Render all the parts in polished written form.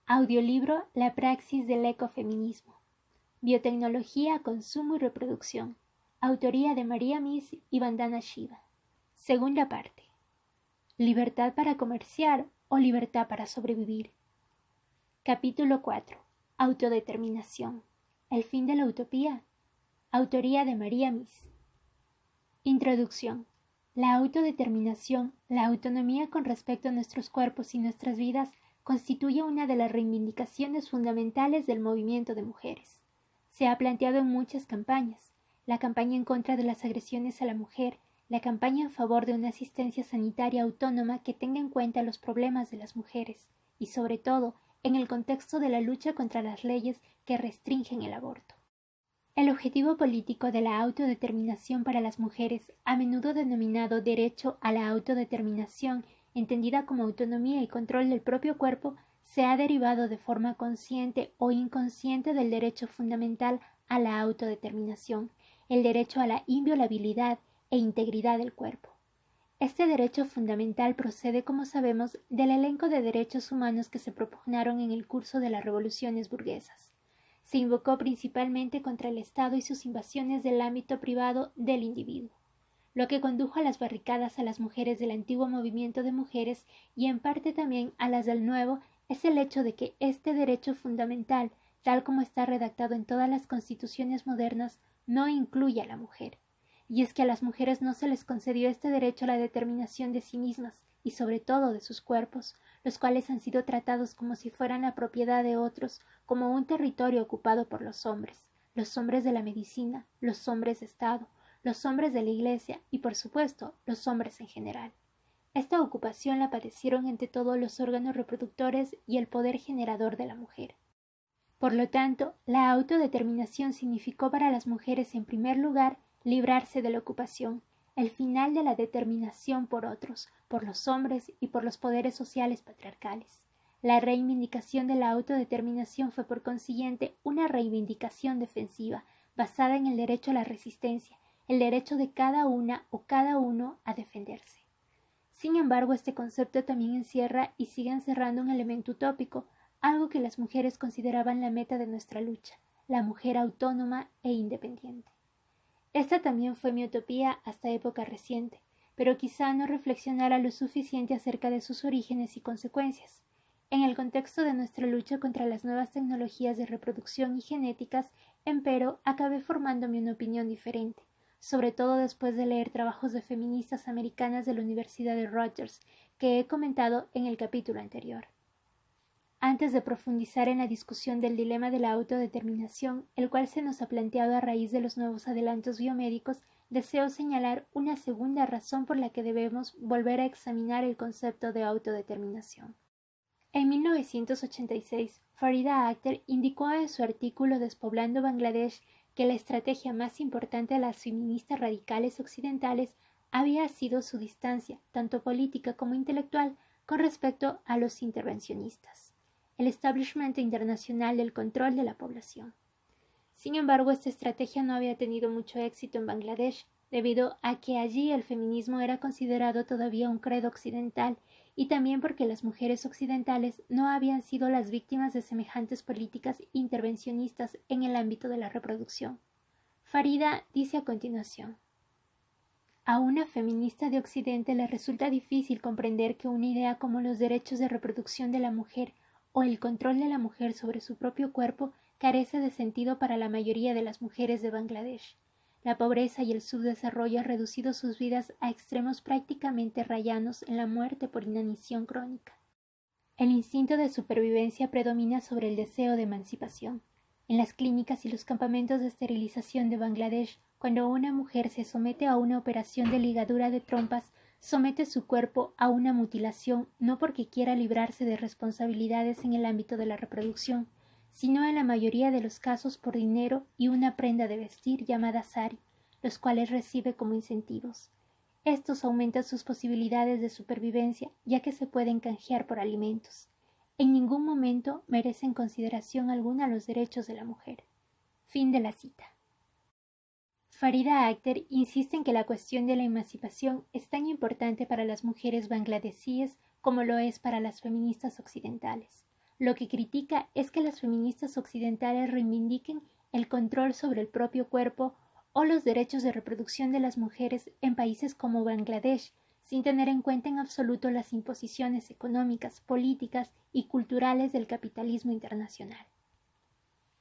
Audiolibro La praxis del ecofeminismo. Biotecnología, consumo y reproducción. Autoría de María Miss y Vandana Shiva. Segunda parte. ¿Libertad para comerciar o libertad para sobrevivir? Capítulo 4. Autodeterminación. ¿El fin de la utopía? Autoría de María Miss. Introducción. La autodeterminación, la autonomía con respecto a nuestros cuerpos y nuestras vidas, constituye una de las reivindicaciones fundamentales del movimiento de mujeres. Se ha planteado en muchas campañas: la campaña en contra de las agresiones a la mujer, la campaña en favor de una asistencia sanitaria autónoma que tenga en cuenta los problemas de las mujeres, y sobre todo, en el contexto de la lucha contra las leyes que restringen el aborto. El objetivo político de la autodeterminación para las mujeres, a menudo denominado derecho a la autodeterminación, entendida como autonomía y control del propio cuerpo, se ha derivado de forma consciente o inconsciente del derecho fundamental a la autodeterminación, el derecho a la inviolabilidad e integridad del cuerpo. Este derecho fundamental procede, como sabemos, del elenco de derechos humanos que se propugnaron en el curso de las revoluciones burguesas. Se invocó principalmente contra el Estado y sus invasiones del ámbito privado del individuo, lo que condujo a las barricadas a las mujeres del antiguo movimiento de mujeres y en parte también a las del nuevo es el hecho de que este derecho fundamental, tal como está redactado en todas las constituciones modernas, no incluye a la mujer. Y es que a las mujeres no se les concedió este derecho a la determinación de sí mismas y sobre todo de sus cuerpos, los cuales han sido tratados como si fueran la propiedad de otros, como un territorio ocupado por los hombres de la medicina, los hombres de Estado, los hombres de la Iglesia y, por supuesto, los hombres en general. Esta ocupación la padecieron ante todo los órganos reproductores y el poder generador de la mujer. Por lo tanto, la autodeterminación significó para las mujeres, en primer lugar, librarse de la ocupación, el final de la determinación por otros, por los hombres y por los poderes sociales patriarcales. La reivindicación de la autodeterminación fue por consiguiente una reivindicación defensiva, basada en el derecho a la resistencia, el derecho de cada una o cada uno a defenderse. Sin embargo, este concepto también encierra y sigue encerrando un elemento utópico, algo que las mujeres consideraban la meta de nuestra lucha, la mujer autónoma e independiente. Esta también fue mi utopía hasta época reciente, pero quizá no reflexionara lo suficiente acerca de sus orígenes y consecuencias. En el contexto de nuestra lucha contra las nuevas tecnologías de reproducción y genéticas, empero, acabé formándome una opinión diferente, sobre todo después de leer trabajos de feministas americanas de la Universidad de Rutgers, que he comentado en el capítulo anterior. Antes de profundizar en la discusión del dilema de la autodeterminación, el cual se nos ha planteado a raíz de los nuevos adelantos biomédicos, deseo señalar una segunda razón por la que debemos volver a examinar el concepto de autodeterminación. En 1986, Farida Akhter indicó en su artículo Despoblando Bangladesh que la estrategia más importante de las feministas radicales occidentales había sido su distancia, tanto política como intelectual, con respecto a los intervencionistas, el establishment internacional del control de la población. Sin embargo, esta estrategia no había tenido mucho éxito en Bangladesh, debido a que allí el feminismo era considerado todavía un credo occidental y también porque las mujeres occidentales no habían sido las víctimas de semejantes políticas intervencionistas en el ámbito de la reproducción. Farida dice a continuación: a una feminista de Occidente le resulta difícil comprender que una idea como los derechos de reproducción de la mujer o el control de la mujer sobre su propio cuerpo carece de sentido para la mayoría de las mujeres de Bangladesh. La pobreza y el subdesarrollo han reducido sus vidas a extremos prácticamente rayanos en la muerte por inanición crónica. El instinto de supervivencia predomina sobre el deseo de emancipación. En las clínicas y los campamentos de esterilización de Bangladesh, cuando una mujer se somete a una operación de ligadura de trompas, somete su cuerpo a una mutilación no porque quiera librarse de responsabilidades en el ámbito de la reproducción, sino en la mayoría de los casos por dinero y una prenda de vestir llamada sari, los cuales recibe como incentivos. Estos aumentan sus posibilidades de supervivencia, ya que se pueden canjear por alimentos. En ningún momento merecen consideración alguna los derechos de la mujer. Fin de la cita. Farida Akhter insiste en que la cuestión de la emancipación es tan importante para las mujeres bangladesíes como lo es para las feministas occidentales. Lo que critica es que las feministas occidentales reivindiquen el control sobre el propio cuerpo o los derechos de reproducción de las mujeres en países como Bangladesh, sin tener en cuenta en absoluto las imposiciones económicas, políticas y culturales del capitalismo internacional.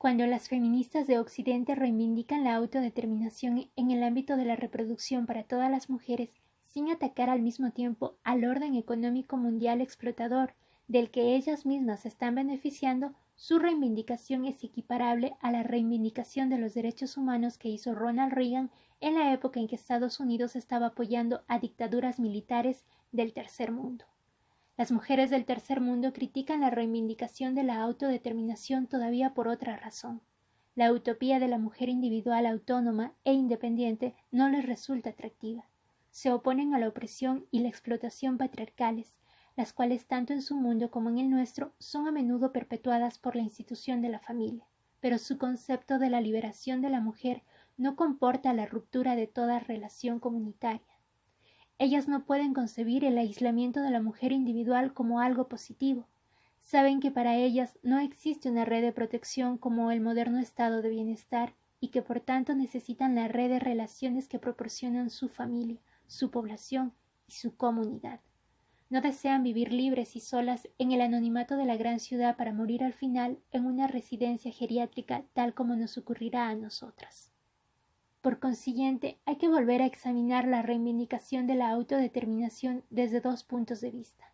Cuando las feministas de Occidente reivindican la autodeterminación en el ámbito de la reproducción para todas las mujeres, sin atacar al mismo tiempo al orden económico mundial explotador del que ellas mismas se están beneficiando, su reivindicación es equiparable a la reivindicación de los derechos humanos que hizo Ronald Reagan en la época en que Estados Unidos estaba apoyando a dictaduras militares del tercer mundo. Las mujeres del tercer mundo critican la reivindicación de la autodeterminación todavía por otra razón. La utopía de la mujer individual autónoma e independiente no les resulta atractiva. Se oponen a la opresión y la explotación patriarcales, las cuales tanto en su mundo como en el nuestro son a menudo perpetuadas por la institución de la familia, pero su concepto de la liberación de la mujer no comporta la ruptura de toda relación comunitaria. Ellas no pueden concebir el aislamiento de la mujer individual como algo positivo. Saben que para ellas no existe una red de protección como el moderno estado de bienestar y que por tanto necesitan la red de relaciones que proporcionan su familia, su población y su comunidad. No desean vivir libres y solas en el anonimato de la gran ciudad para morir al final en una residencia geriátrica tal como nos ocurrirá a nosotras. Por consiguiente, hay que volver a examinar la reivindicación de la autodeterminación desde dos puntos de vista.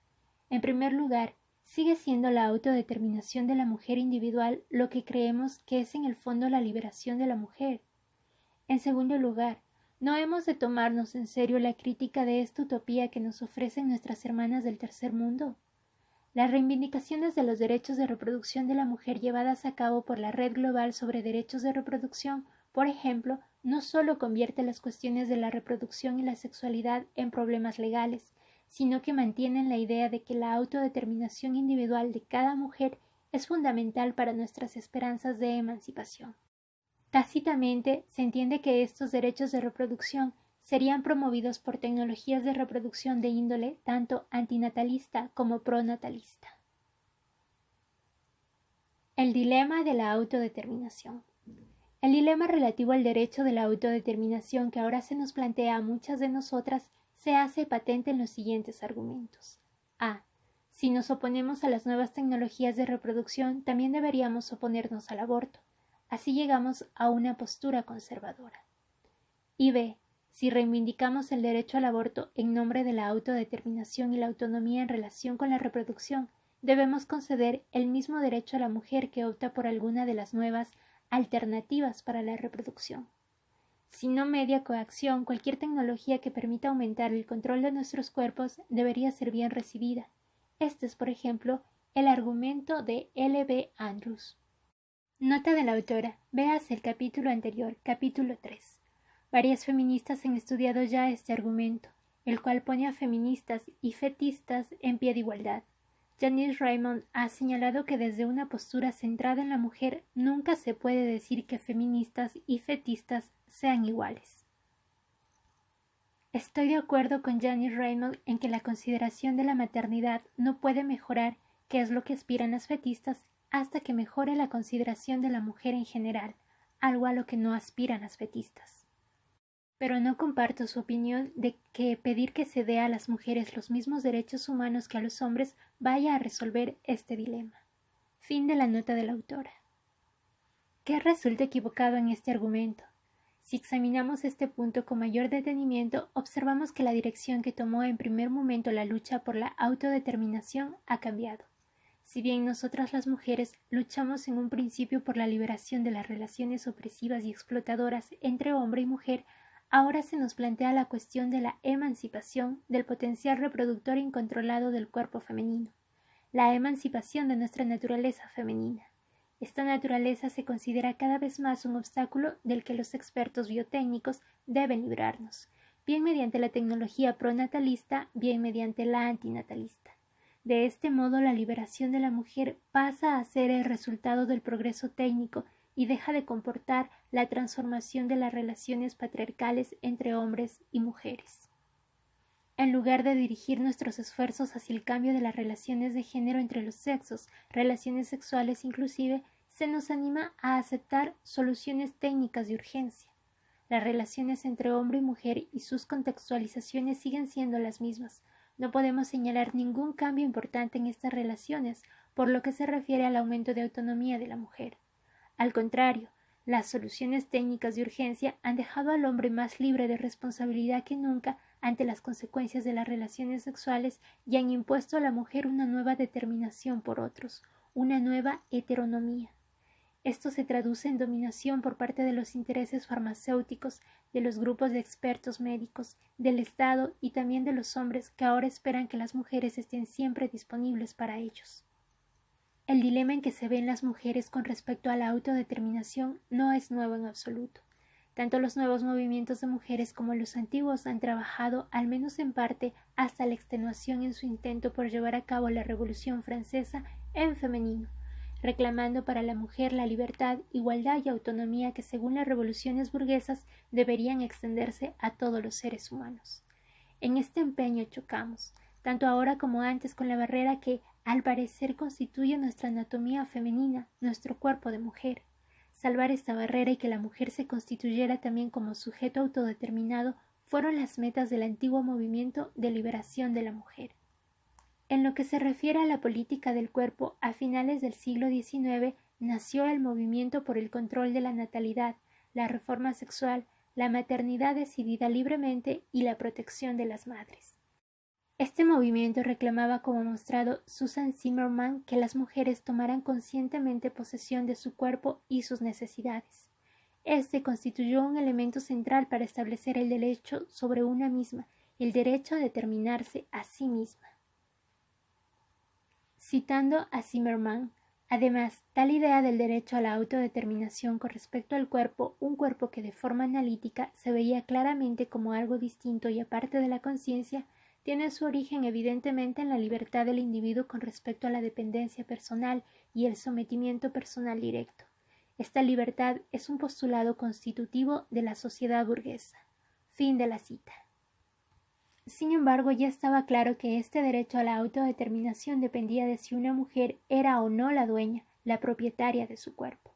En primer lugar, sigue siendo la autodeterminación de la mujer individual lo que creemos que es en el fondo la liberación de la mujer. En segundo lugar, ¿no hemos de tomarnos en serio la crítica de esta utopía que nos ofrecen nuestras hermanas del tercer mundo? Las reivindicaciones de los derechos de reproducción de la mujer llevadas a cabo por la Red Global sobre Derechos de Reproducción, por ejemplo, no solo convierte las cuestiones de la reproducción y la sexualidad en problemas legales, sino que mantienen la idea de que la autodeterminación individual de cada mujer es fundamental para nuestras esperanzas de emancipación. Tácitamente se entiende que estos derechos de reproducción serían promovidos por tecnologías de reproducción de índole tanto antinatalista como pronatalista. El dilema de la autodeterminación. El dilema relativo al derecho de la autodeterminación que ahora se nos plantea a muchas de nosotras se hace patente en los siguientes argumentos. A. Si nos oponemos a las nuevas tecnologías de reproducción, también deberíamos oponernos al aborto. Así llegamos a una postura conservadora. Y B. Si reivindicamos el derecho al aborto en nombre de la autodeterminación y la autonomía en relación con la reproducción, debemos conceder el mismo derecho a la mujer que opta por alguna de las nuevas alternativas para la reproducción. Si no media coacción, cualquier tecnología que permita aumentar el control de nuestros cuerpos debería ser bien recibida. Este es, por ejemplo, el argumento de L. B. Andrews. Nota de la autora. Véase el capítulo anterior, capítulo 3. Varias feministas han estudiado ya este argumento, el cual pone a feministas y fetistas en pie de igualdad. Janice Raymond ha señalado que desde una postura centrada en la mujer nunca se puede decir que feministas y fetistas sean iguales. Estoy de acuerdo con Janice Raymond en que la consideración de la maternidad no puede mejorar, que es lo que aspiran las fetistas, hasta que mejore la consideración de la mujer en general, algo a lo que no aspiran las fetistas. Pero no comparto su opinión de que pedir que se dé a las mujeres los mismos derechos humanos que a los hombres vaya a resolver este dilema. Fin de la nota de la autora. ¿Qué resulta equivocado en este argumento? Si examinamos este punto con mayor detenimiento, observamos que la dirección que tomó en primer momento la lucha por la autodeterminación ha cambiado. Si bien nosotras las mujeres luchamos en un principio por la liberación de las relaciones opresivas y explotadoras entre hombre y mujer, ahora se nos plantea la cuestión de la emancipación del potencial reproductor incontrolado del cuerpo femenino, la emancipación de nuestra naturaleza femenina. Esta naturaleza se considera cada vez más un obstáculo del que los expertos biotécnicos deben librarnos, bien mediante la tecnología pronatalista, bien mediante la antinatalista. De este modo, la liberación de la mujer pasa a ser el resultado del progreso técnico y deja de comportar la transformación de las relaciones patriarcales entre hombres y mujeres. en lugar de dirigir nuestros esfuerzos hacia el cambio de las relaciones de género entre los sexos, relaciones sexuales inclusive, se nos anima a aceptar soluciones técnicas de urgencia. Las relaciones entre hombre y mujer y sus contextualizaciones siguen siendo las mismas. No podemos señalar ningún cambio importante en estas relaciones por lo que se refiere al aumento de autonomía de la mujer. Al contrario, las soluciones técnicas de urgencia han dejado al hombre más libre de responsabilidad que nunca ante las consecuencias de las relaciones sexuales y han impuesto a la mujer una nueva determinación por otros, una nueva heteronomía. Esto se traduce en dominación por parte de los intereses farmacéuticos, de los grupos de expertos médicos, del Estado y también de los hombres que ahora esperan que las mujeres estén siempre disponibles para ellos. El dilema en que se ven las mujeres con respecto a la autodeterminación no es nuevo en absoluto. Tanto los nuevos movimientos de mujeres como los antiguos han trabajado, al menos en parte, hasta la extenuación en su intento por llevar a cabo la Revolución Francesa en femenino, reclamando para la mujer la libertad, igualdad y autonomía que según las revoluciones burguesas deberían extenderse a todos los seres humanos. En este empeño chocamos, tanto ahora como antes, con la barrera que, al parecer, constituye nuestra anatomía femenina, nuestro cuerpo de mujer. Salvar esta barrera y que la mujer se constituyera también como sujeto autodeterminado fueron las metas del antiguo movimiento de liberación de la mujer. En lo que se refiere a la política del cuerpo, a finales del siglo XIX nació el movimiento por el control de la natalidad, la reforma sexual, la maternidad decidida libremente y la protección de las madres. Este movimiento reclamaba, como ha mostrado Susan Zimmerman, que las mujeres tomaran conscientemente posesión de su cuerpo y sus necesidades. Este constituyó un elemento central para establecer el derecho sobre una misma, el derecho a determinarse a sí misma. Citando a Zimmerman, además, tal idea del derecho a la autodeterminación con respecto al cuerpo, un cuerpo que de forma analítica se veía claramente como algo distinto y aparte de la conciencia, tiene su origen evidentemente en la libertad del individuo con respecto a la dependencia personal y el sometimiento personal directo. Esta libertad es un postulado constitutivo de la sociedad burguesa. Fin de la cita. Sin embargo, ya estaba claro que este derecho a la autodeterminación dependía de si una mujer era o no la dueña, la propietaria de su cuerpo.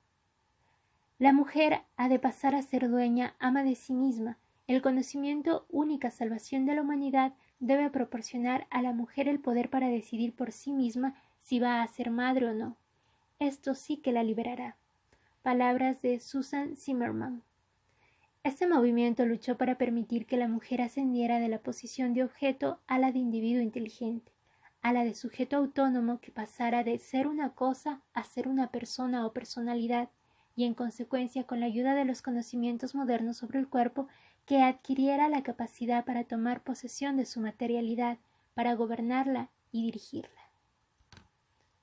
La mujer ha de pasar a ser dueña, ama de sí misma. El conocimiento, única salvación de la humanidad, debe proporcionar a la mujer el poder para decidir por sí misma si va a ser madre o no. Esto sí que la liberará. Palabras de Susan Zimmerman. Este movimiento luchó para permitir que la mujer ascendiera de la posición de objeto a la de individuo inteligente, a la de sujeto autónomo que pasara de ser una cosa a ser una persona o personalidad, y en consecuencia, con la ayuda de los conocimientos modernos sobre el cuerpo, que adquiriera la capacidad para tomar posesión de su materialidad, para gobernarla y dirigirla.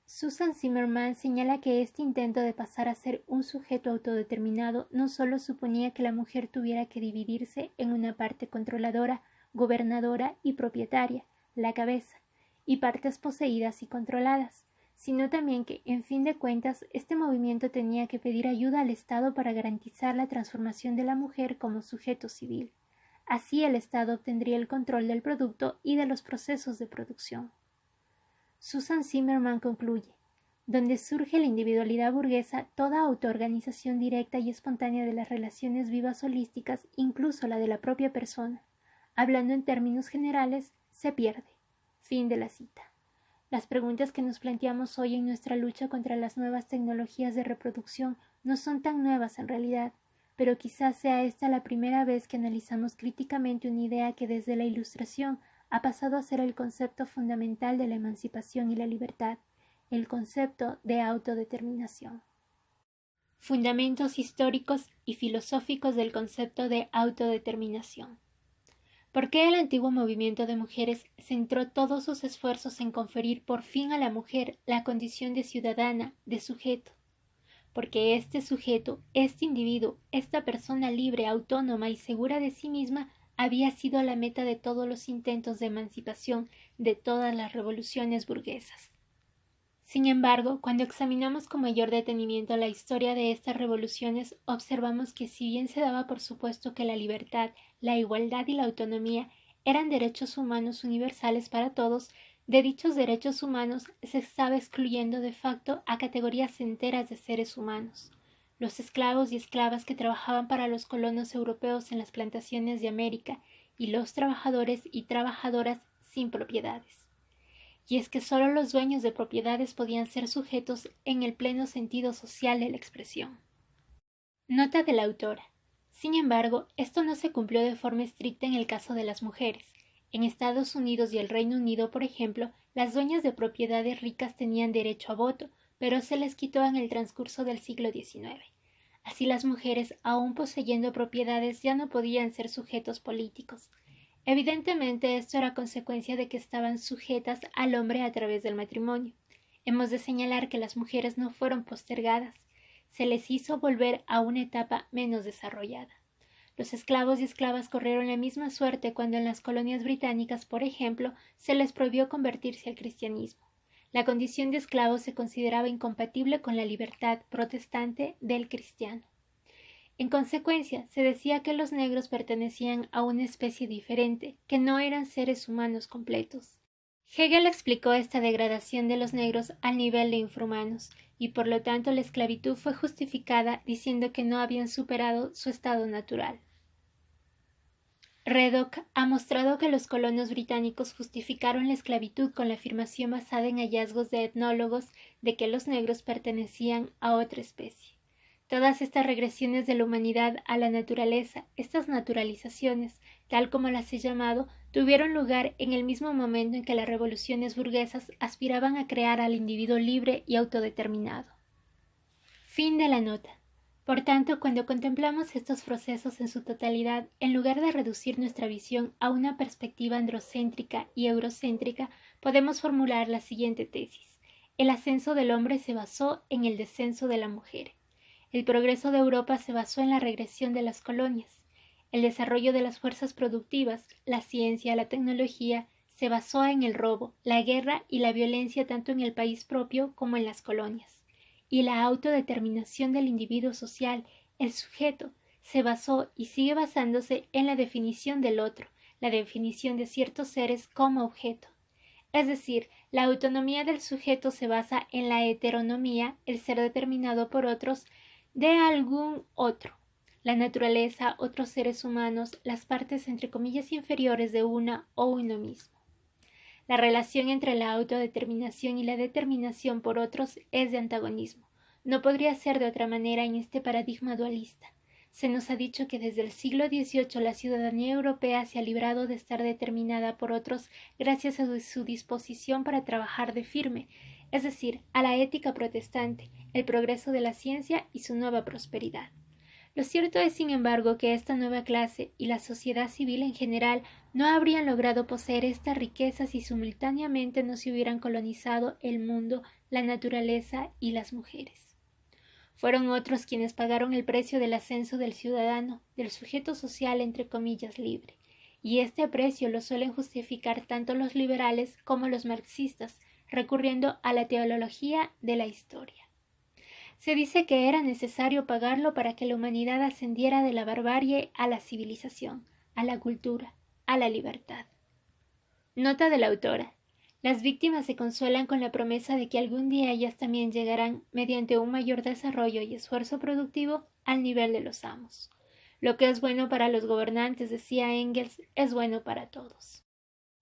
Susan Zimmerman señala que este intento de pasar a ser un sujeto autodeterminado no solo suponía que la mujer tuviera que dividirse en una parte controladora, gobernadora y propietaria, la cabeza, y partes poseídas y controladas, sino también que, en fin de cuentas, este movimiento tenía que pedir ayuda al Estado para garantizar la transformación de la mujer como sujeto civil. Así el Estado obtendría el control del producto y de los procesos de producción. Susan Zimmerman concluye: donde surge la individualidad burguesa, toda autoorganización directa y espontánea de las relaciones vivas holísticas, incluso la de la propia persona, hablando en términos generales, se pierde. Fin de la cita. Las preguntas que nos planteamos hoy en nuestra lucha contra las nuevas tecnologías de reproducción no son tan nuevas en realidad, pero quizás sea esta la primera vez que analizamos críticamente una idea que desde la Ilustración ha pasado a ser el concepto fundamental de la emancipación y la libertad, el concepto de autodeterminación. Fundamentos históricos y filosóficos del concepto de autodeterminación. ¿Por qué el antiguo movimiento de mujeres centró todos sus esfuerzos en conferir por fin a la mujer la condición de ciudadana, de sujeto? Porque este sujeto, este individuo, esta persona libre, autónoma y segura de sí misma había sido la meta de todos los intentos de emancipación de todas las revoluciones burguesas. Sin embargo, cuando examinamos con mayor detenimiento la historia de estas revoluciones, observamos que si bien se daba por supuesto que la libertad, la igualdad y la autonomía eran derechos humanos universales para todos, de dichos derechos humanos se estaba excluyendo de facto a categorías enteras de seres humanos, los esclavos y esclavas que trabajaban para los colonos europeos en las plantaciones de América y los trabajadores y trabajadoras sin propiedades. Y es que solo los dueños de propiedades podían ser sujetos en el pleno sentido social de la expresión. Nota de la autora. Sin embargo, esto no se cumplió de forma estricta en el caso de las mujeres. En Estados Unidos y el Reino Unido, por ejemplo, las dueñas de propiedades ricas tenían derecho a voto, pero se les quitó en el transcurso del siglo XIX. Así las mujeres, aún poseyendo propiedades, ya no podían ser sujetos políticos. Evidentemente esto era consecuencia de que estaban sujetas al hombre a través del matrimonio. Hemos de señalar que las mujeres no fueron postergadas, se les hizo volver a una etapa menos desarrollada. Los esclavos y esclavas corrieron la misma suerte cuando en las colonias británicas, por ejemplo, se les prohibió convertirse al cristianismo. La condición de esclavo se consideraba incompatible con la libertad protestante del cristiano. En consecuencia, se decía que los negros pertenecían a una especie diferente, que no eran seres humanos completos. Hegel explicó esta degradación de los negros al nivel de infrahumanos, y por lo tanto la esclavitud fue justificada diciendo que no habían superado su estado natural. Reddock ha mostrado que los colonos británicos justificaron la esclavitud con la afirmación basada en hallazgos de etnólogos de que los negros pertenecían a otra especie. Todas estas regresiones de la humanidad a la naturaleza, estas naturalizaciones, tal como las he llamado, tuvieron lugar en el mismo momento en que las revoluciones burguesas aspiraban a crear al individuo libre y autodeterminado. Fin de la nota. Por tanto, cuando contemplamos estos procesos en su totalidad, en lugar de reducir nuestra visión a una perspectiva androcéntrica y eurocéntrica, podemos formular la siguiente tesis. El ascenso del hombre se basó en el descenso de la mujer. El progreso de Europa se basó en la regresión de las colonias. El desarrollo de las fuerzas productivas, la ciencia, la tecnología, se basó en el robo, la guerra y la violencia tanto en el país propio como en las colonias. Y la autodeterminación del individuo social, el sujeto, se basó y sigue basándose en la definición del otro, la definición de ciertos seres como objeto. Es decir, la autonomía del sujeto se basa en la heteronomía, el ser determinado por otros, de algún otro, la naturaleza, otros seres humanos, las partes entre comillas inferiores de una o uno mismo. La relación entre la autodeterminación y la determinación por otros es de antagonismo. No podría ser de otra manera en este paradigma dualista. Se nos ha dicho que desde el siglo XVIII la ciudadanía europea se ha librado de estar determinada por otros gracias a su disposición para trabajar de firme, es decir, a la ética protestante, el progreso de la ciencia y su nueva prosperidad. Lo cierto es, sin embargo, que esta nueva clase y la sociedad civil en general no habrían logrado poseer estas riquezas si simultáneamente no se hubieran colonizado el mundo, la naturaleza y las mujeres. Fueron otros quienes pagaron el precio del ascenso del ciudadano, del sujeto social entre comillas libre, y este precio lo suelen justificar tanto los liberales como los marxistas, recurriendo a la teología de la historia. Se dice que era necesario pagarlo para que la humanidad ascendiera de la barbarie a la civilización, a la cultura, a la libertad. Nota de la autora. Las víctimas se consuelan con la promesa de que algún día ellas también llegarán, mediante un mayor desarrollo y esfuerzo productivo, al nivel de los amos. Lo que es bueno para los gobernantes, decía Engels, es bueno para todos.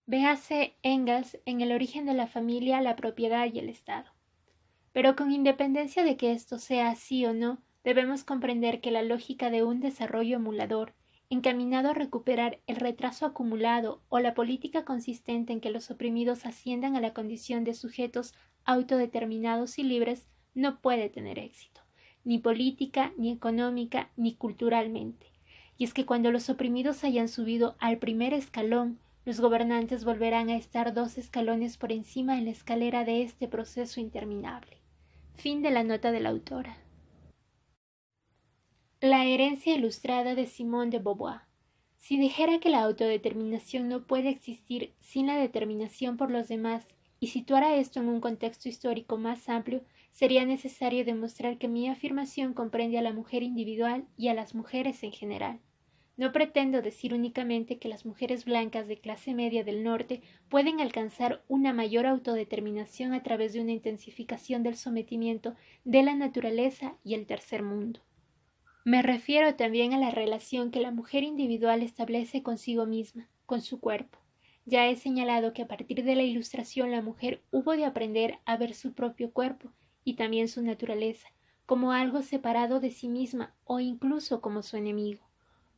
Véase Engels en El origen de la familia, la propiedad y el Estado. Pero con independencia de que esto sea así o no, debemos comprender que la lógica de un desarrollo emulador, encaminado a recuperar el retraso acumulado o la política consistente en que los oprimidos asciendan a la condición de sujetos autodeterminados y libres, no puede tener éxito, ni política, ni económica, ni culturalmente. Y es que cuando los oprimidos hayan subido al primer escalón, los gobernantes volverán a estar 2 escalones por encima en la escalera de este proceso interminable. Fin de la nota de la autora. La herencia ilustrada de Simone de Beauvoir. Si dijera que la autodeterminación no puede existir sin la determinación por los demás, y situara esto en un contexto histórico más amplio, sería necesario demostrar que mi afirmación comprende a la mujer individual y a las mujeres en general. No pretendo decir únicamente que las mujeres blancas de clase media del norte pueden alcanzar una mayor autodeterminación a través de una intensificación del sometimiento de la naturaleza y el tercer mundo. Me refiero también a la relación que la mujer individual establece consigo misma, con su cuerpo. Ya he señalado que a partir de la Ilustración la mujer hubo de aprender a ver su propio cuerpo y también su naturaleza como algo separado de sí misma o incluso como su enemigo.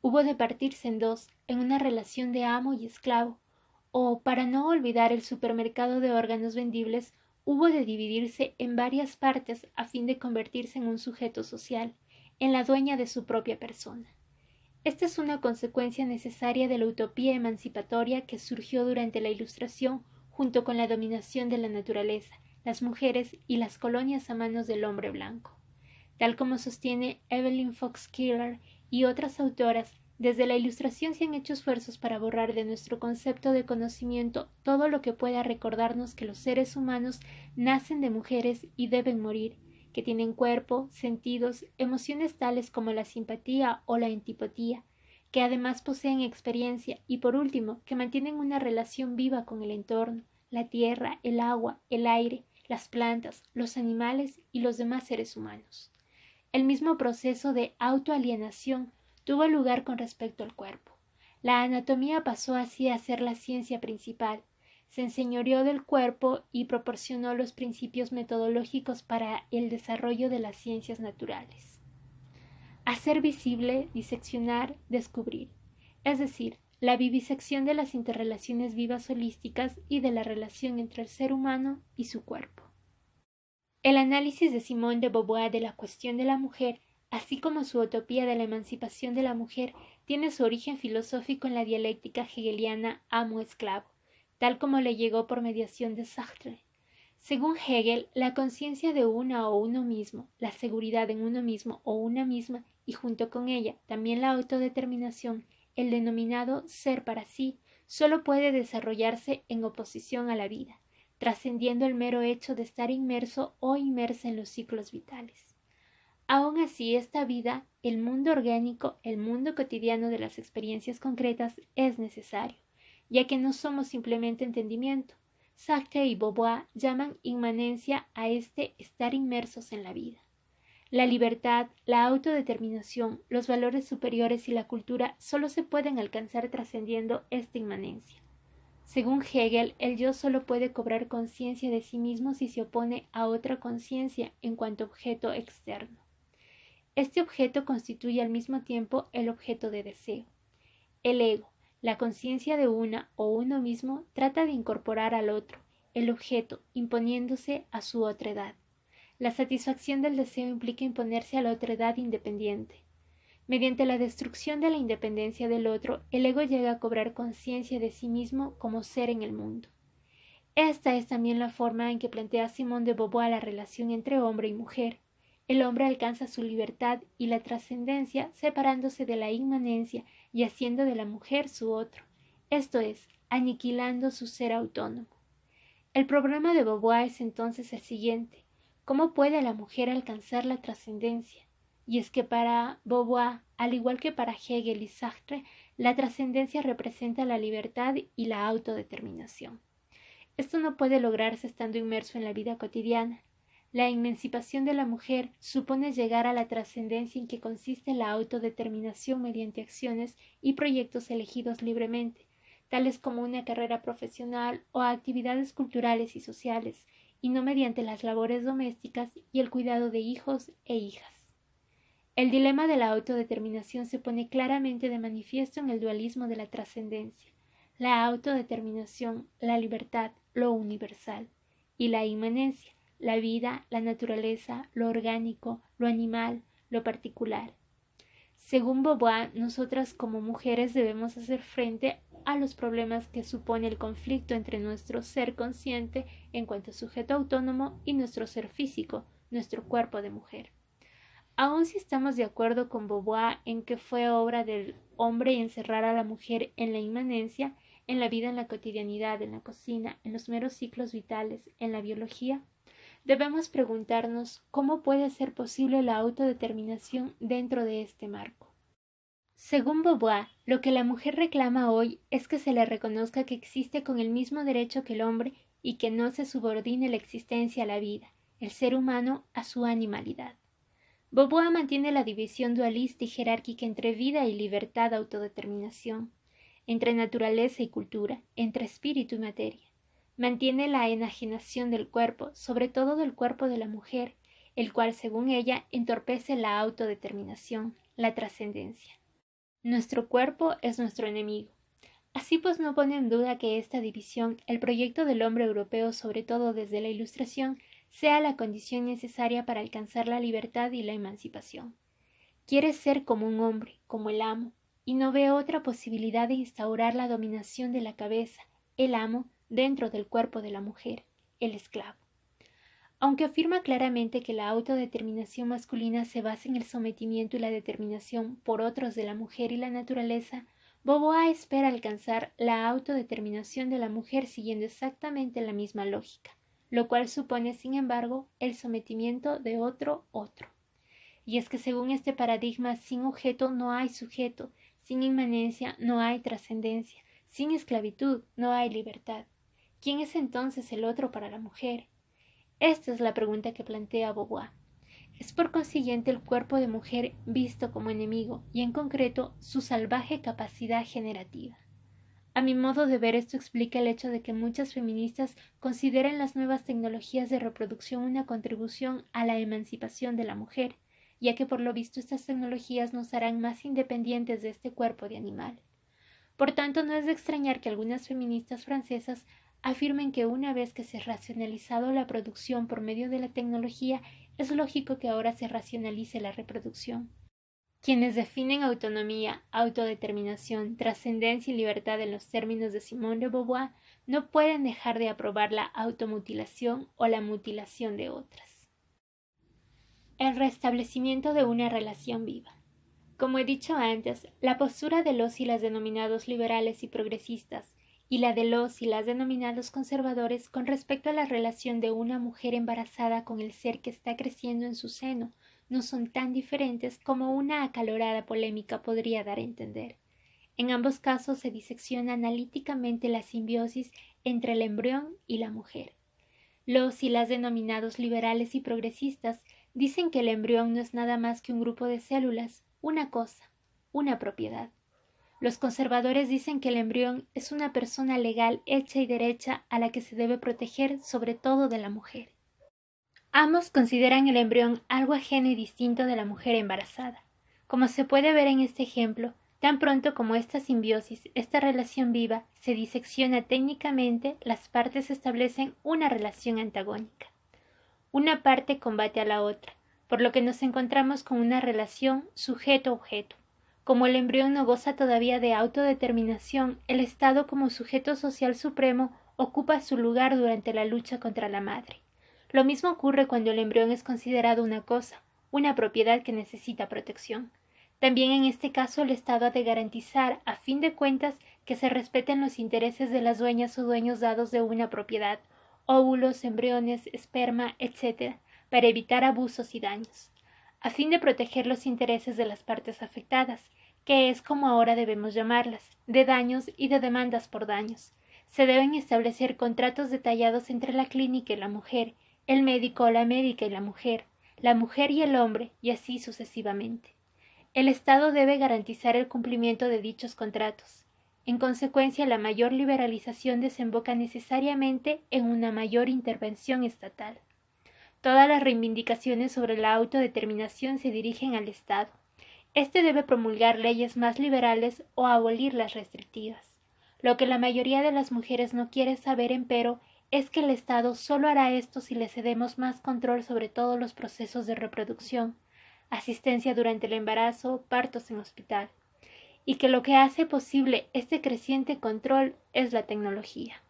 Hubo de partirse en dos, en una relación de amo y esclavo, o, para no olvidar el supermercado de órganos vendibles, hubo de dividirse en varias partes a fin de convertirse en un sujeto social, en la dueña de su propia persona. Esta es una consecuencia necesaria de la utopía emancipatoria que surgió durante la Ilustración junto con la dominación de la naturaleza, las mujeres y las colonias a manos del hombre blanco. Tal como sostiene Evelyn Fox Keeler y otras autoras, desde la Ilustración se han hecho esfuerzos para borrar de nuestro concepto de conocimiento todo lo que pueda recordarnos que los seres humanos nacen de mujeres y deben morir, que tienen cuerpo, sentidos, emociones tales como la simpatía o la antipatía, que además poseen experiencia y, por último, que mantienen una relación viva con el entorno, la tierra, el agua, el aire, las plantas, los animales y los demás seres humanos. El mismo proceso de autoalienación tuvo lugar con respecto al cuerpo. La anatomía pasó así a ser la ciencia principal, se enseñoreó del cuerpo y proporcionó los principios metodológicos para el desarrollo de las ciencias naturales. Hacer visible, diseccionar, descubrir, es decir, la vivisección de las interrelaciones vivas holísticas y de la relación entre el ser humano y su cuerpo. El análisis de Simone de Beauvoir de la cuestión de la mujer, así como su utopía de la emancipación de la mujer, tiene su origen filosófico en la dialéctica hegeliana amo-esclavo, tal como le llegó por mediación de Sartre. Según Hegel, la conciencia de una o uno mismo, la seguridad en uno mismo o una misma, y junto con ella también la autodeterminación, el denominado ser para sí, solo puede desarrollarse en oposición a la vida, trascendiendo el mero hecho de estar inmerso o inmersa en los ciclos vitales. Aun así, esta vida, el mundo orgánico, el mundo cotidiano de las experiencias concretas, es necesario, ya que no somos simplemente entendimiento. Sartre y Beauvoir llaman inmanencia a este estar inmersos en la vida. La libertad, la autodeterminación, los valores superiores y la cultura solo se pueden alcanzar trascendiendo esta inmanencia. Según Hegel, el yo solo puede cobrar conciencia de sí mismo si se opone a otra conciencia en cuanto objeto externo. Este objeto constituye al mismo tiempo el objeto de deseo. El ego, la conciencia de una o uno mismo, trata de incorporar al otro, el objeto, imponiéndose a su otredad. La satisfacción del deseo implica imponerse a la otredad independiente. Mediante la destrucción de la independencia del otro, el ego llega a cobrar conciencia de sí mismo como ser en el mundo. Esta es también la forma en que plantea Simone de Beauvoir la relación entre hombre y mujer. El hombre alcanza su libertad y la trascendencia separándose de la inmanencia y haciendo de la mujer su otro, esto es, aniquilando su ser autónomo. El problema de Beauvoir es entonces el siguiente: ¿cómo puede la mujer alcanzar la trascendencia? Y es que para Beauvoir, al igual que para Hegel y Sartre, la trascendencia representa la libertad y la autodeterminación. Esto no puede lograrse estando inmerso en la vida cotidiana. La emancipación de la mujer supone llegar a la trascendencia en que consiste la autodeterminación mediante acciones y proyectos elegidos libremente, tales como una carrera profesional o actividades culturales y sociales, y no mediante las labores domésticas y el cuidado de hijos e hijas. El dilema de la autodeterminación se pone claramente de manifiesto en el dualismo de la trascendencia, la autodeterminación, la libertad, lo universal, y la inmanencia, la vida, la naturaleza, lo orgánico, lo animal, lo particular. Según Beauvoir, nosotras como mujeres debemos hacer frente a los problemas que supone el conflicto entre nuestro ser consciente en cuanto sujeto autónomo y nuestro ser físico, nuestro cuerpo de mujer. Aun si estamos de acuerdo con Beauvoir en que fue obra del hombre encerrar a la mujer en la inmanencia, en la vida, en la cotidianidad, en la cocina, en los meros ciclos vitales, en la biología, debemos preguntarnos cómo puede ser posible la autodeterminación dentro de este marco. Según Beauvoir, lo que la mujer reclama hoy es que se le reconozca que existe con el mismo derecho que el hombre y que no se subordine la existencia a la vida, el ser humano a su animalidad. Beauvoir mantiene la división dualista y jerárquica entre vida y libertad, autodeterminación, entre naturaleza y cultura, entre espíritu y materia. Mantiene la enajenación del cuerpo, sobre todo del cuerpo de la mujer, el cual, según ella, entorpece la autodeterminación, la trascendencia. Nuestro cuerpo es nuestro enemigo. Así pues no pone en duda que esta división, el proyecto del hombre europeo, sobre todo desde la Ilustración, sea la condición necesaria para alcanzar la libertad y la emancipación. Quiere ser como un hombre, como el amo, y no ve otra posibilidad de instaurar la dominación de la cabeza, el amo, dentro del cuerpo de la mujer, el esclavo. Aunque afirma claramente que la autodeterminación masculina se basa en el sometimiento y la determinación por otros de la mujer y la naturaleza, Beauvoir espera alcanzar la autodeterminación de la mujer siguiendo exactamente la misma lógica, lo cual supone, sin embargo, el sometimiento de otro. Y es que según este paradigma, sin objeto no hay sujeto, sin inmanencia no hay trascendencia, sin esclavitud no hay libertad. ¿Quién es entonces el otro para la mujer? Esta es la pregunta que plantea Beauvoir. Es por consiguiente el cuerpo de mujer visto como enemigo y en concreto su salvaje capacidad generativa. A mi modo de ver, esto explica el hecho de que muchas feministas consideren las nuevas tecnologías de reproducción una contribución a la emancipación de la mujer, ya que por lo visto estas tecnologías nos harán más independientes de este cuerpo de animal. Por tanto, no es de extrañar que algunas feministas francesas afirmen que una vez que se ha racionalizado la producción por medio de la tecnología, es lógico que ahora se racionalice la reproducción. Quienes definen autonomía, autodeterminación, trascendencia y libertad en los términos de Simone de Beauvoir no pueden dejar de aprobar la automutilación o la mutilación de otras. El restablecimiento de una relación viva. Como he dicho antes, la postura de los y las denominados liberales y progresistas y la de los y las denominados conservadores con respecto a la relación de una mujer embarazada con el ser que está creciendo en su seno no son tan diferentes como una acalorada polémica podría dar a entender. En ambos casos se disecciona analíticamente la simbiosis entre el embrión y la mujer. Los y las denominados liberales y progresistas dicen que el embrión no es nada más que un grupo de células, una cosa, una propiedad. Los conservadores dicen que el embrión es una persona legal hecha y derecha a la que se debe proteger sobre todo de la mujer. Ambos consideran el embrión algo ajeno y distinto de la mujer embarazada. Como se puede ver en este ejemplo, tan pronto como esta simbiosis, esta relación viva, se disecciona técnicamente, las partes establecen una relación antagónica. Una parte combate a la otra, por lo que nos encontramos con una relación sujeto-objeto. Como el embrión no goza todavía de autodeterminación, el Estado como sujeto social supremo ocupa su lugar durante la lucha contra la madre. Lo mismo ocurre cuando el embrión es considerado una cosa, una propiedad que necesita protección. También en este caso el Estado ha de garantizar, a fin de cuentas, que se respeten los intereses de las dueñas o dueños dados de una propiedad, óvulos, embriones, esperma, etc., para evitar abusos y daños, a fin de proteger los intereses de las partes afectadas, que es como ahora debemos llamarlas, de daños y de demandas por daños. Se deben establecer contratos detallados entre la clínica y la mujer, el médico o la médica y la mujer y el hombre, y así sucesivamente. El Estado debe garantizar el cumplimiento de dichos contratos. En consecuencia, la mayor liberalización desemboca necesariamente en una mayor intervención estatal. Todas las reivindicaciones sobre la autodeterminación se dirigen al Estado. Este debe promulgar leyes más liberales o abolir las restrictivas. Lo que la mayoría de las mujeres no quiere saber, empero, es que el Estado solo hará esto si le cedemos más control sobre todos los procesos de reproducción, asistencia durante el embarazo, partos en hospital, y que lo que hace posible este creciente control es la tecnología.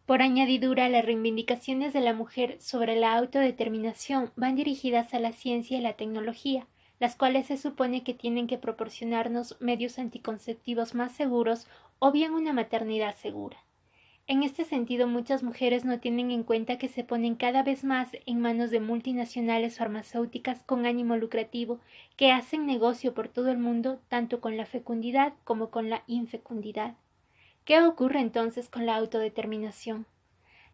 Por añadidura, las reivindicaciones de la mujer sobre la autodeterminación van dirigidas a la ciencia y la tecnología, las cuales se supone que tienen que proporcionarnos medios anticonceptivos más seguros o bien una maternidad segura. En este sentido, muchas mujeres no tienen en cuenta que se ponen cada vez más en manos de multinacionales farmacéuticas con ánimo lucrativo que hacen negocio por todo el mundo, tanto con la fecundidad como con la infecundidad. ¿Qué ocurre entonces con la autodeterminación?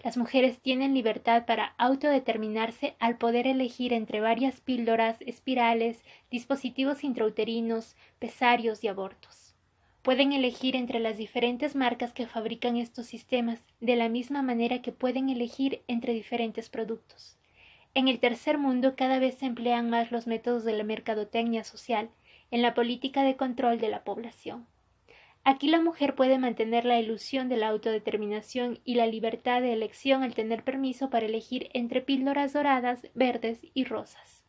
Las mujeres tienen libertad para autodeterminarse al poder elegir entre varias píldoras, espirales, dispositivos intrauterinos, pesarios y abortos. Pueden elegir entre las diferentes marcas que fabrican estos sistemas, de la misma manera que pueden elegir entre diferentes productos. En el tercer mundo cada vez se emplean más los métodos de la mercadotecnia social en la política de control de la población. Aquí la mujer puede mantener la ilusión de la autodeterminación y la libertad de elección al tener permiso para elegir entre píldoras doradas, verdes y rosas.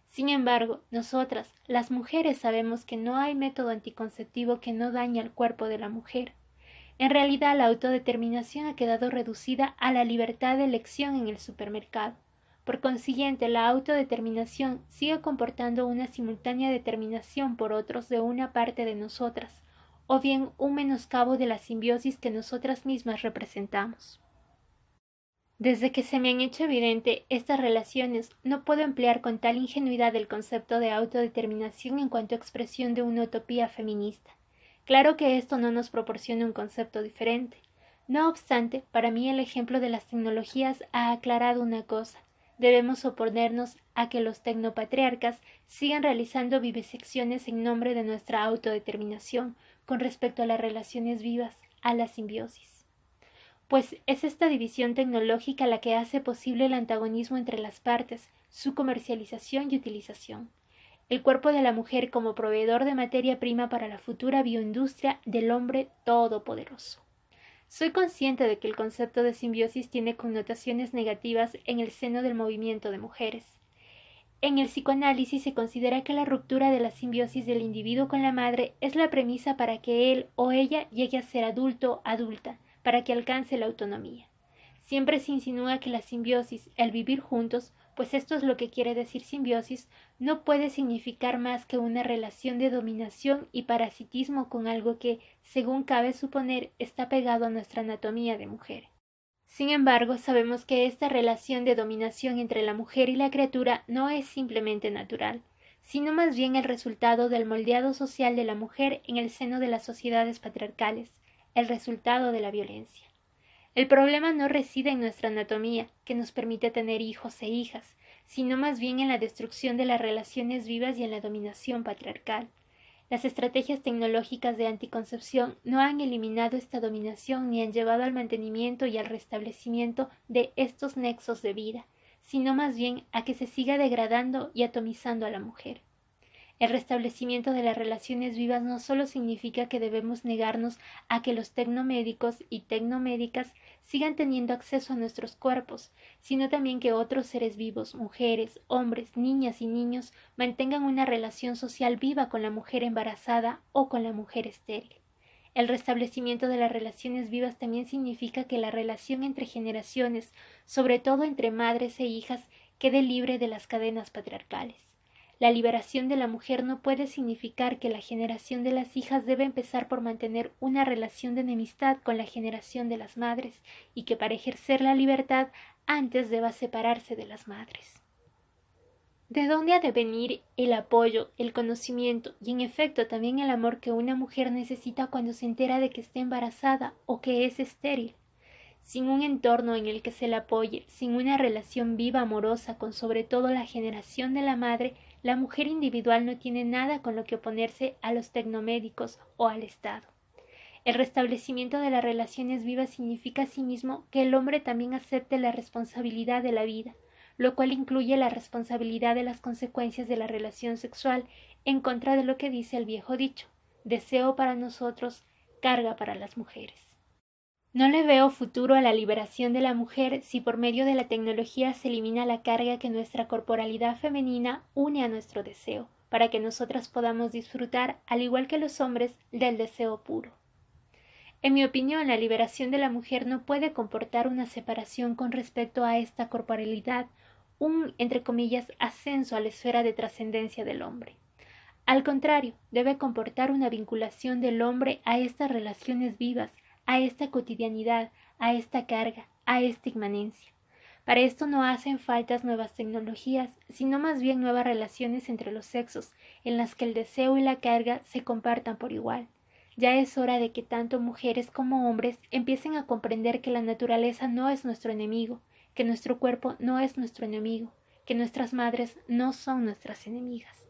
Sin embargo, nosotras, las mujeres, sabemos que no hay método anticonceptivo que no dañe al cuerpo de la mujer. En realidad, la autodeterminación ha quedado reducida a la libertad de elección en el supermercado. Por consiguiente, la autodeterminación sigue comportando una simultánea determinación por otros de una parte de nosotras, o bien un menoscabo de la simbiosis que nosotras mismas representamos. Desde que se me han hecho evidente estas relaciones, no puedo emplear con tal ingenuidad el concepto de autodeterminación en cuanto a expresión de una utopía feminista. Claro que esto no nos proporciona un concepto diferente. No obstante, para mí el ejemplo de las tecnologías ha aclarado una cosa. Debemos oponernos a que los tecnopatriarcas sigan realizando vivisecciones en nombre de nuestra autodeterminación con respecto a las relaciones vivas, a la simbiosis. Pues es esta división tecnológica la que hace posible el antagonismo entre las partes, su comercialización y utilización. El cuerpo de la mujer como proveedor de materia prima para la futura bioindustria del hombre todopoderoso. Soy consciente de que el concepto de simbiosis tiene connotaciones negativas en el seno del movimiento de mujeres. En el psicoanálisis se considera que la ruptura de la simbiosis del individuo con la madre es la premisa para que él o ella llegue a ser adulto, adulta, para que alcance la autonomía. Siempre se insinúa que la simbiosis, el vivir juntos, pues esto es lo que quiere decir simbiosis, no puede significar más que una relación de dominación y parasitismo con algo que, según cabe suponer, está pegado a nuestra anatomía de mujer. Sin embargo, sabemos que esta relación de dominación entre la mujer y la criatura no es simplemente natural, sino más bien el resultado del moldeado social de la mujer en el seno de las sociedades patriarcales, el resultado de la violencia. El problema no reside en nuestra anatomía, que nos permite tener hijos e hijas, sino más bien en la destrucción de las relaciones vivas y en la dominación patriarcal. Las estrategias tecnológicas de anticoncepción no han eliminado esta dominación ni han llevado al mantenimiento y al restablecimiento de estos nexos de vida, sino más bien a que se siga degradando y atomizando a la mujer. El restablecimiento de las relaciones vivas no solo significa que debemos negarnos a que los tecnomédicos y tecnomédicas sigan teniendo acceso a nuestros cuerpos, sino también que otros seres vivos, mujeres, hombres, niñas y niños, mantengan una relación social viva con la mujer embarazada o con la mujer estéril. El restablecimiento de las relaciones vivas también significa que la relación entre generaciones, sobre todo entre madres e hijas, quede libre de las cadenas patriarcales. La liberación de la mujer no puede significar que la generación de las hijas debe empezar por mantener una relación de enemistad con la generación de las madres y que para ejercer la libertad antes deba separarse de las madres. ¿De dónde ha de venir el apoyo, el conocimiento y en efecto también el amor que una mujer necesita cuando se entera de que está embarazada o que es estéril? Sin un entorno en el que se la apoye, sin una relación viva amorosa con sobre todo la generación de la madre, la mujer individual no tiene nada con lo que oponerse a los tecnomédicos o al Estado. El restablecimiento de las relaciones vivas significa asimismo que el hombre también acepte la responsabilidad de la vida, lo cual incluye la responsabilidad de las consecuencias de la relación sexual en contra de lo que dice el viejo dicho: deseo para nosotros, carga para las mujeres. No le veo futuro a la liberación de la mujer si por medio de la tecnología se elimina la carga que nuestra corporalidad femenina une a nuestro deseo, para que nosotras podamos disfrutar, al igual que los hombres, del deseo puro. En mi opinión, la liberación de la mujer no puede comportar una separación con respecto a esta corporalidad, un, entre comillas, ascenso a la esfera de trascendencia del hombre. Al contrario, debe comportar una vinculación del hombre a estas relaciones vivas, a esta cotidianidad, a esta carga, a esta inmanencia. Para esto no hacen faltas nuevas tecnologías, sino más bien nuevas relaciones entre los sexos, en las que el deseo y la carga se compartan por igual. Ya es hora de que tanto mujeres como hombres empiecen a comprender que la naturaleza no es nuestro enemigo, que nuestro cuerpo no es nuestro enemigo, que nuestras madres no son nuestras enemigas.